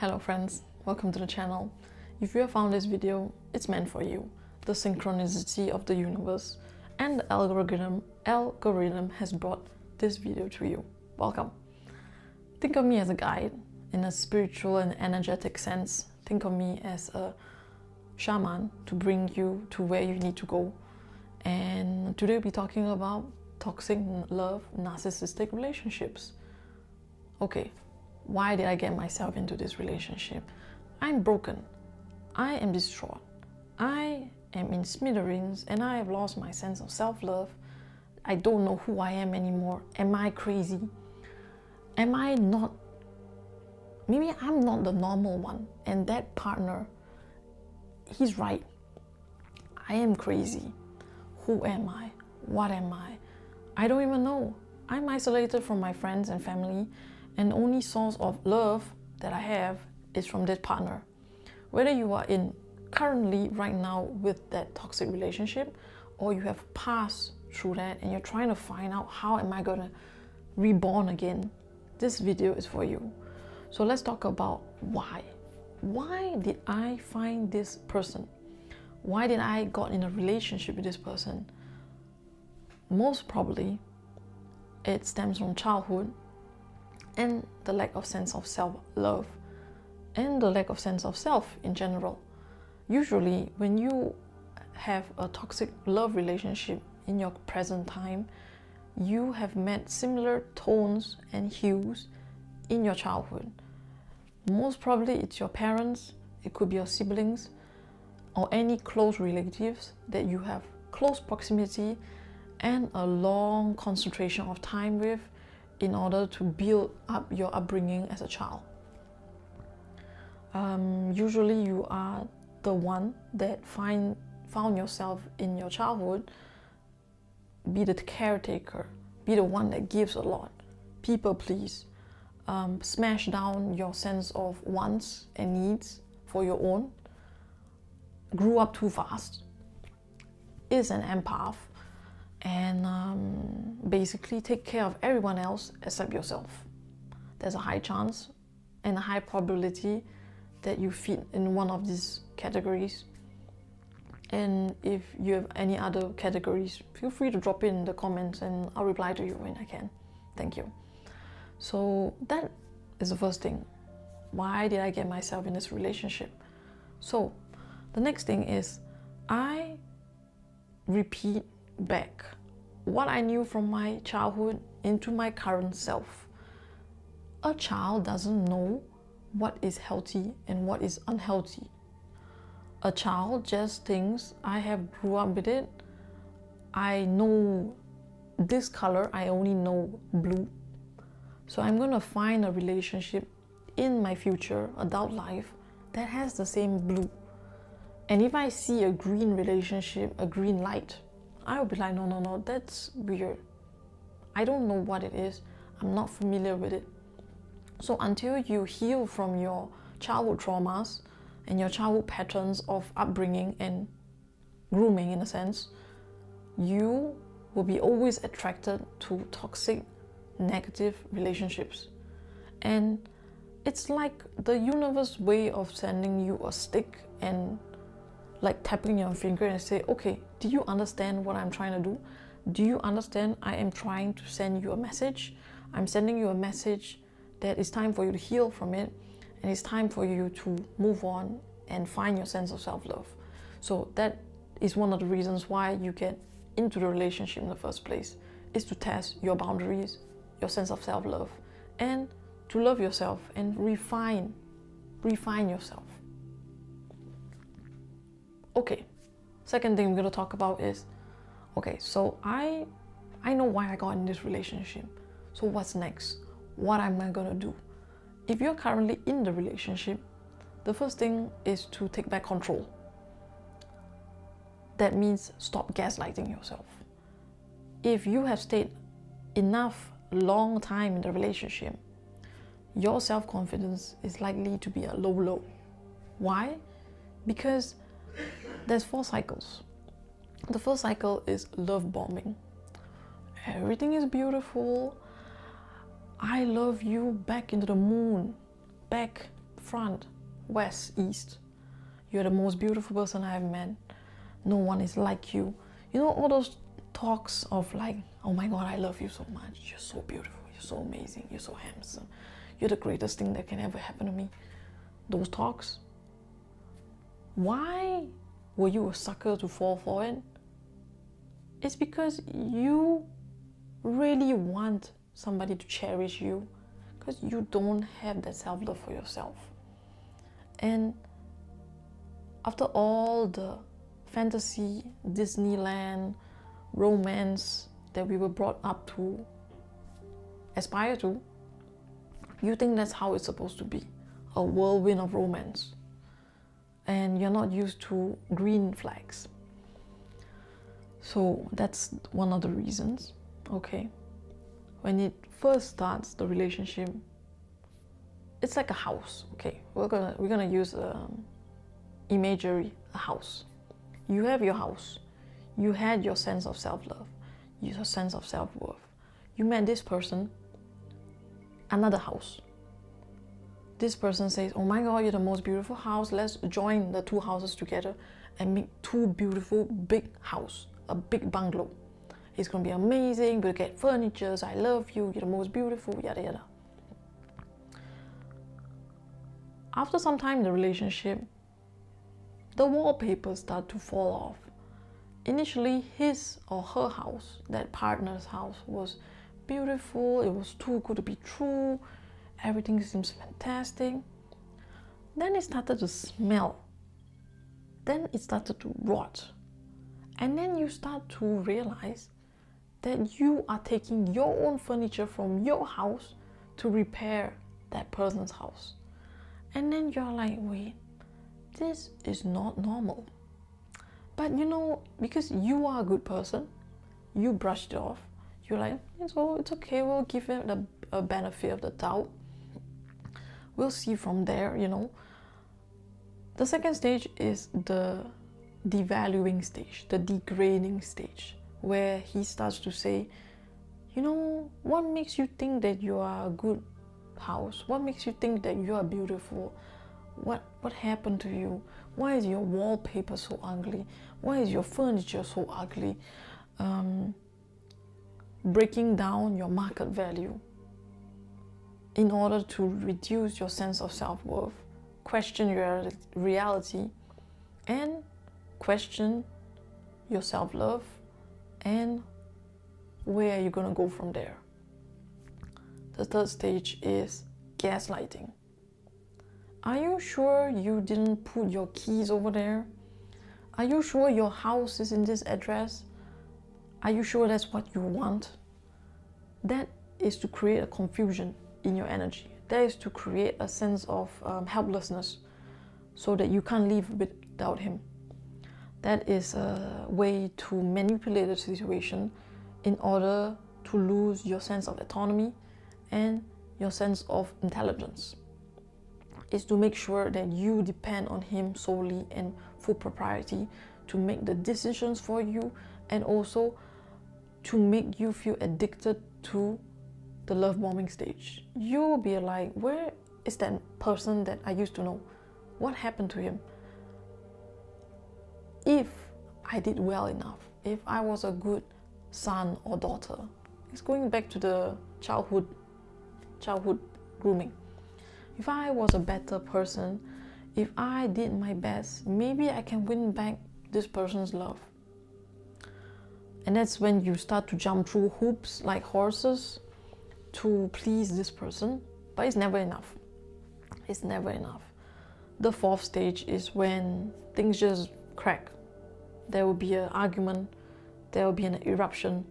Hello friends, welcome to the channel. If you have found this video, it's meant for you. The synchronicity of the universe and the algorithm has brought this video to you. Welcome. Think of me as a guide in a spiritual and energetic sense. Think of me as a shaman to bring you to where you need to go. And today we'll be talking about toxic love, narcissistic relationships. Okay, why did I get myself into this relationship? I'm broken. I am distraught. I am in smithereens and I have lost my sense of self-love. I don't know who I am anymore. Am I crazy? Am I not? Maybe I'm not the normal one. And that partner, he's right. I am crazy. Who am I? What am I? I don't even know. I'm isolated from my friends and family, and the only source of love that I have is from this partner. Whether you are in currently right now with that toxic relationship, or you have passed through that and you're trying to find out how am I gonna reborn again, this video is for you. So let's talk about why. Why did I find this person? Why did I got in a relationship with this person? Most probably it stems from childhood and the lack of sense of self-love and the lack of sense of self in general. Usually when you have a toxic love relationship in your present time, you have met similar tones and hues in your childhood. Most probably it's your parents, it could be your siblings, or any close relatives that you have close proximity and a long concentration of time with in order to build up your upbringing as a child. Usually you are the one that found yourself in your childhood, be the caretaker, be the one that gives a lot, people please, smash down your sense of wants and needs for your own, grew up too fast, is an empath, and basically take care of everyone else except yourself. There's a high chance and a high probability that you fit in one of these categories. And if you have any other categories, feel free to drop in the comments and I'll reply to you when I can. Thank you. So that is the first thing. Why did I get myself in this relationship? So the next thing is I repeat back what I knew from my childhood into my current self. A child doesn't know what is healthy and what is unhealthy. A child just thinks, I have grew up with it. I know this color, I only know blue. So I'm gonna find a relationship in my future adult life that has the same blue. And if I see a green relationship, a green light, I will be like, no, that's weird. I don't know what it is. I'm not familiar with it. So until you heal from your childhood traumas and your childhood patterns of upbringing and grooming in a sense, you will be always attracted to toxic, negative relationships. And it's like the universe way of sending you a stick and like tapping your finger and say, okay, do you understand what I'm trying to do? Do you understand I am trying to send you a message? I'm sending you a message that it's time for you to heal from it, and it's time for you to move on and find your sense of self-love. So that is one of the reasons why you get into the relationship in the first place, is to test your boundaries, your sense of self-love, and to love yourself and refine yourself. Okay, second thing we're going to talk about is, okay, so I know why I got in this relationship. So what's next? What am I going to do? If you're currently in the relationship, the first thing is to take back control. That means stop gaslighting yourself. If you have stayed enough long time in the relationship, your self-confidence is likely to be a low. Why? Because there's 4 cycles. The first cycle is love bombing. Everything is beautiful. I love you back into the moon, back front, west, east. You're the most beautiful person I have met. No one is like you. You know, all those talks of like, oh my God, I love you so much. You're so beautiful. You're so amazing. You're so handsome. You're the greatest thing that can ever happen to me. Those talks. Why were you a sucker to fall for it? It's because you really want somebody to cherish you, because you don't have that self-love for yourself. And after all the fantasy, Disneyland, romance that we were brought up to aspire to, you think that's how it's supposed to be, a whirlwind of romance. And you're not used to green flags. So that's one of the reasons, okay? When it first starts, the relationship, it's like a house, okay? We're gonna use imagery, a house. You have your house. You had your sense of self-love, your sense of self-worth. You met this person, another house. This person says, oh my God, you're the most beautiful house. Let's join the two houses together and make two beautiful big house, a big bungalow. It's gonna be amazing. We'll get furniture. I love you. You're the most beautiful, yada yada. After some time in the relationship, the wallpaper start to fall off. Initially, his or her house, that partner's house, was beautiful. It was too good to be true. Everything seems fantastic. Then it started to smell. Then it started to rot. And then you start to realize that you are taking your own furniture from your house to repair that person's house. And then you're like, wait, this is not normal. But you know, because you are a good person, you brushed it off. You're like, it's okay, we'll give him a benefit of the doubt. We'll see from there, you know. The second stage is the devaluing stage, the degrading stage, where he starts to say, you know, what makes you think that you are a good house? What makes you think that you are beautiful? What happened to you? Why is your wallpaper so ugly? Why is your furniture so ugly? Breaking down your market value in order to reduce your sense of self-worth, question your reality, and question your self-love, and where are you going to go from there? The third stage is gaslighting. Are you sure you didn't put your keys over there? Are you sure your house is in this address? Are you sure that's what you want? That is to create a confusion in your energy. That is to create a sense of helplessness, so that you can't live without him. That is a way to manipulate the situation in order to lose your sense of autonomy and your sense of intelligence. It's to make sure that you depend on him solely and full propriety to make the decisions for you, and also to make you feel addicted to the love bombing stage. You'll be like, where is that person that I used to know? What happened to him? If I did well enough, if I was a good son or daughter, it's going back to the childhood grooming. If I was a better person, if I did my best, maybe I can win back this person's love. And that's when you start to jump through hoops like horses to please this person, but it's never enough. It's never enough. The fourth stage is when things just crack. There will be an argument, there will be an eruption,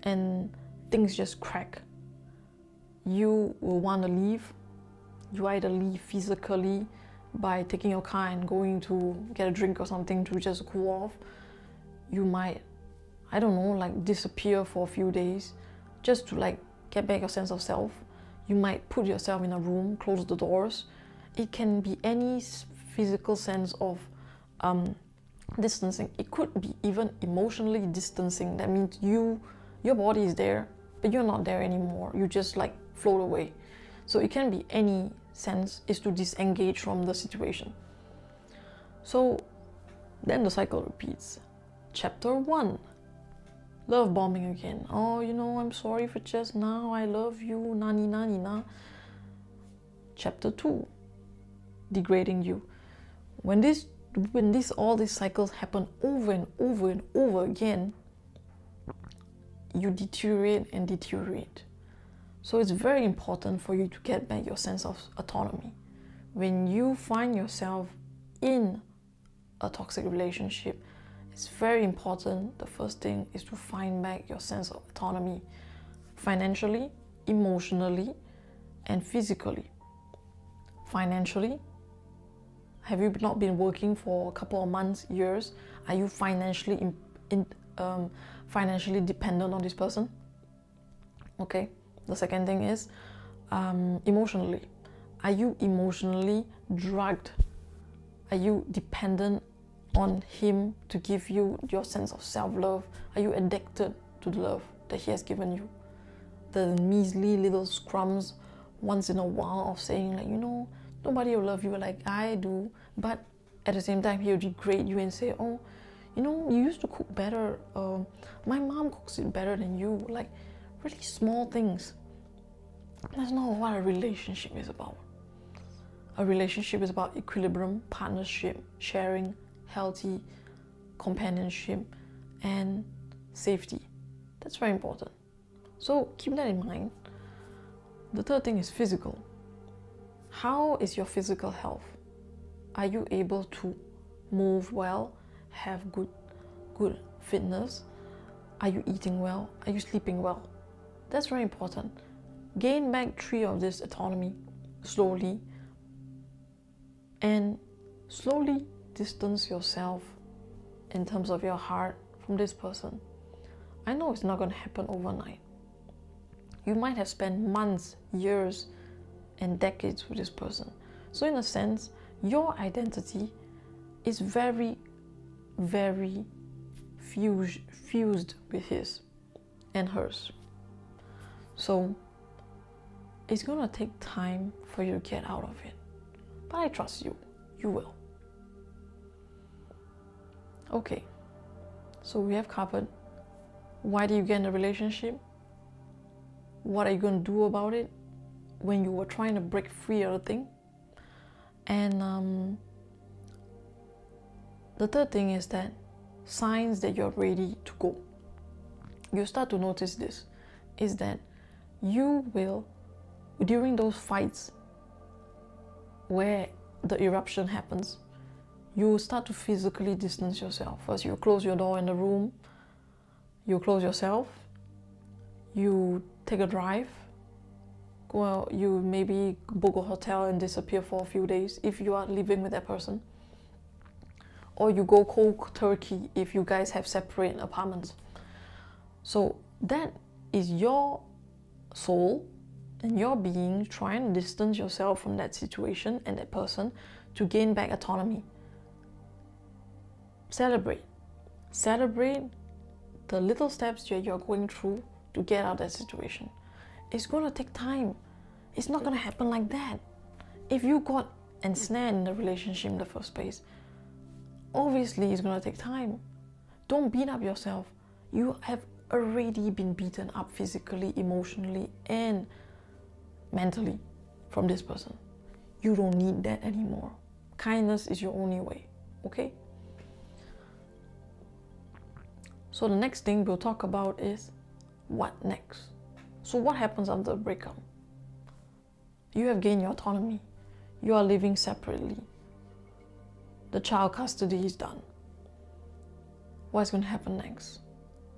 and things just crack. You will want to leave. You either leave physically by taking your car and going to get a drink or something to just cool off. You might, I don't know, like disappear for a few days just to like get back your sense of self. You might put yourself in a room, close the doors. It can be any physical sense of distancing. It could be even emotionally distancing. That means your body is there, but you're not there anymore. You just like float away. So it can be any sense is to disengage from the situation. So then the cycle repeats. Chapter 1, love bombing again. Oh, you know, I'm sorry for just now, I love you, nani nani na. Chapter 2, degrading you. When all these cycles happen over and over and over again, you deteriorate and deteriorate. So it's very important for you to get back your sense of autonomy. When you find yourself in a toxic relationship, it's very important. The first thing is to find back your sense of autonomy, financially, emotionally, and physically. Financially, have you not been working for a couple of months, years? Are you financially financially dependent on this person? Okay. The second thing is emotionally. Are you emotionally drugged? Are you dependent on him to give you your sense of self-love? Are you addicted to the love that he has given you? The measly little scrums once in a while of saying, like, you know, nobody will love you like I do, but at the same time he'll degrade you and say, oh, you know, you used to cook better, my mom cooks it better than you. Like, really small things. That's not what a relationship is about. A relationship is about equilibrium, partnership, sharing, healthy companionship, and safety. That's very important. So keep that in mind. The third thing is physical. How is your physical health? Are you able to move well, have good fitness? Are you eating well? Are you sleeping well? That's very important. Gain back 3 of this autonomy slowly, and slowly distance yourself in terms of your heart from this person. I know it's not going to happen overnight. You might have spent months, years, and decades with this person. So in a sense, your identity is very, very fused with his and hers. So it's gonna take time for you to get out of it. But I trust you. You will. Okay. So we have covered why do you get in a relationship? What are you going to do about it when you were trying to break free of the thing? And the third thing is that signs that you're ready to go. You start to notice this, is that you will, during those fights where the eruption happens, you start to physically distance yourself. First, you close your door in the room, you close yourself, you take a drive, go out, you maybe book a hotel and disappear for a few days if you are living with that person. Or you go cold turkey if you guys have separate apartments. So that is your soul and your being trying to distance yourself from that situation and that person to gain back autonomy. Celebrate. Celebrate the little steps that you're going through to get out of that situation. It's going to take time. It's not going to happen like that. If you got ensnared in the relationship in the first place, obviously it's going to take time. Don't beat up yourself. You have already been beaten up physically, emotionally, and mentally from this person. You don't need that anymore. Kindness is your only way, okay? So the next thing we'll talk about is what next? So what happens after the breakup? You have gained your autonomy. You are living separately. The child custody is done. What's going to happen next?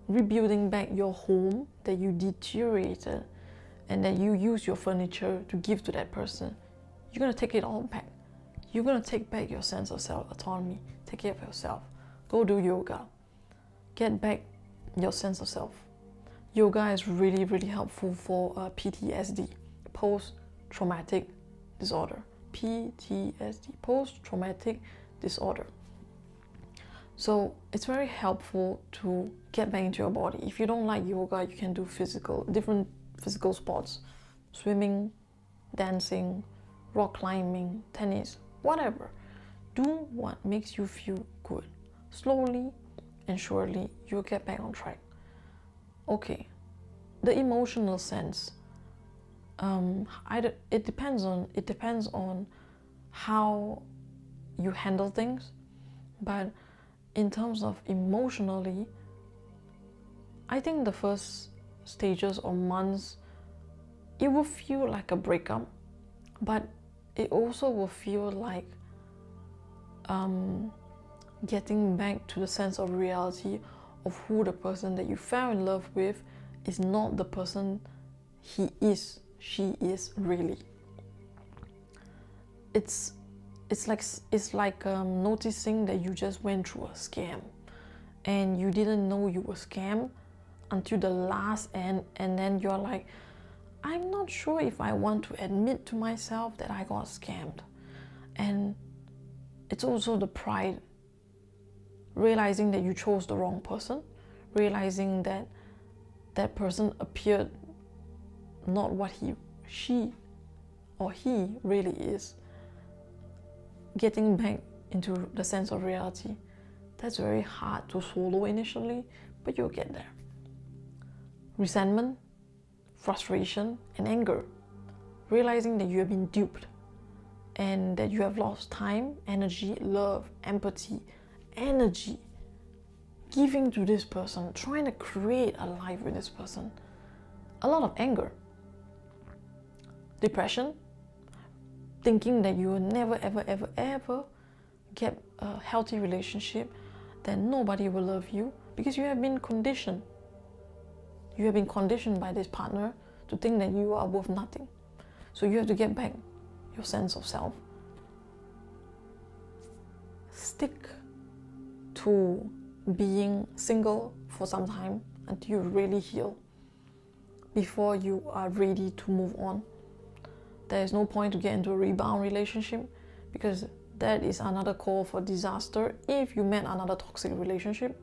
Rebuilding back your home that you deteriorated and that you use your furniture to give to that person. You're going to take it all back. You're going to take back your sense of self-autonomy. Take care of yourself. Go do yoga. Get back your sense of self. Yoga is really, really helpful for PTSD, post-traumatic disorder. PTSD, post-traumatic disorder. So it's very helpful to get back into your body. If you don't like yoga, you can do different physical sports, swimming, dancing, rock climbing, tennis, whatever. Do what makes you feel good. Slowly and surely you'll get back on track. Okay, the emotional sense. It depends on how you handle things, but in terms of emotionally, I think the first stages or months, it will feel like a breakup, but it also will feel like getting back to the sense of reality of who the person that you fell in love with is not the person she is really. It's like noticing that you just went through a scam and you didn't know you were scammed until the last end, and then you're like, I'm not sure if I want to admit to myself that I got scammed. And it's also the pride, realizing that you chose the wrong person, realizing that that person appeared not what she or he really is. Getting back into the sense of reality, that's very hard to swallow initially, but you'll get there. Resentment, frustration, and anger. Realizing that you have been duped and that you have lost time, energy, love, empathy, energy, giving to this person, trying to create a life with this person. A lot of anger. Depression, thinking that you will never, ever, ever, ever get a healthy relationship, that nobody will love you because you have been conditioned. You have been conditioned by this partner to think that you are worth nothing. So you have to get back your sense of self. Stick to being single for some time until you really heal before you are ready to move on. There is no point to get into a rebound relationship because that is another call for disaster. If you met another toxic relationship,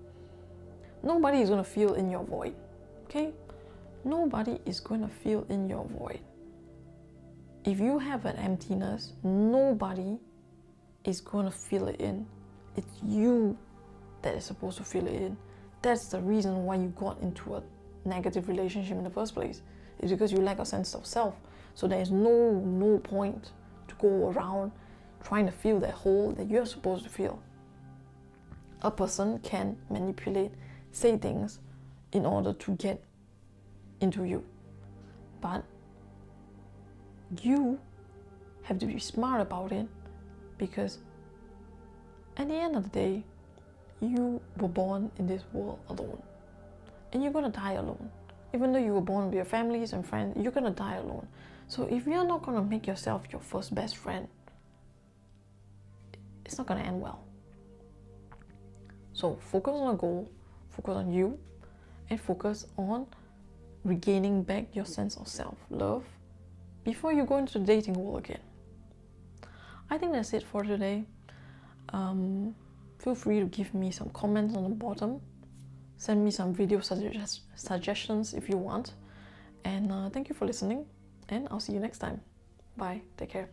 nobody is going to feel in your void. Okay? Nobody is going to feel in your void. If you have an emptiness, nobody is going to fill it in. It's you that is supposed to fill it in. That's the reason why you got into a negative relationship in the first place. It's because you lack a sense of self. So there is no point to go around trying to fill that hole that you're supposed to fill. A person can manipulate, say things in order to get into you. But you have to be smart about it, because at the end of the day, you were born in this world alone. And you're gonna die alone. Even though you were born with your families and friends, you're gonna die alone. So if you're not gonna make yourself your first best friend, it's not gonna end well. So focus on a goal, focus on you, and focus on regaining back your sense of self-love before you go into the dating world again. I think that's it for today. Feel free to give me some comments on the bottom. Send me some video suggestions if you want. And thank you for listening. And I'll see you next time. Bye. Take care.